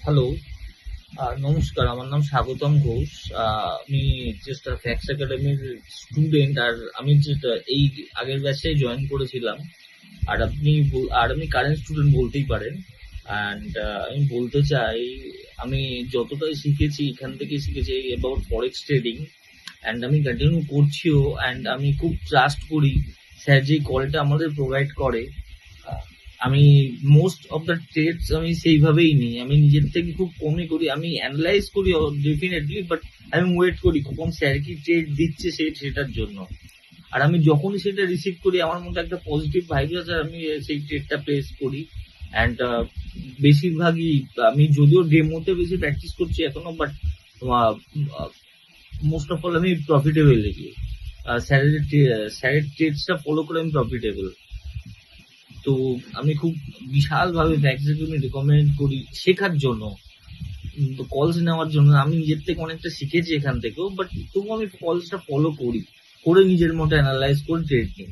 Hello, নমস্কার। আমার নাম স্বাগতম ঘোষ। আমি জাস্ট ফ্যাক্স একাডেমির স্টুডেন্ট। আর আমি জাস্ট এই আগের ব্যাচে জয়েন করেছিলাম। আর আমি কারেন্ট স্টুডেন্ট বলতেই পারেন। অ্যান্ড আমি বলতে চাই, আমি যতটা শিখেছি এখান থেকে শিখেছি অ্যাবাউট ফরেক্স ট্রেডিং। অ্যান্ড আমি কন্টিনিউ করছিও। অ্যান্ড আমি খুব ট্রাস্ট করি স্যার যে কলটা আমাদের প্রোভাইড করে। আমি মোস্ট অফ দ্য ট্রেডস আমি সেইভাবেই নিই। আমি নিজের থেকে খুব কমই করি। আমি অ্যানালাইজ করি ডেফিনেটলি, বাট আমি ওয়েট করি কখন স্যার কি ট্রেড দিচ্ছে সেটার জন্য। আর আমি যখনই সেটা রিসিভ করি আমার মধ্যে একটা পজিটিভ ভাইব আছে, আর আমি সেই ট্রেডটা প্লেস করি। অ্যান্ড বেশিরভাগই আমি যদিও ডেমোতে বেশি প্র্যাকটিস করছি এখনো, বাট মোস্ট অফ অল আমি প্রফিটেবল দেখি। স্যারের স্যারের ট্রেডসটা ফলো করে আমি প্রফিটেবল। তো আমি খুব বিশালভাবে ফ্যাক্টসকে আমি রেকমেন্ড করি শেখার জন্য, কলস নেওয়ার জন্য। আমি নিজের থেকে অনেকটা শিখেছি এখান থেকেও, বাট তবুও আমি কলসটা ফলো করি, করে নিজের মতো অ্যানালাইজ করে ট্রেড নিই।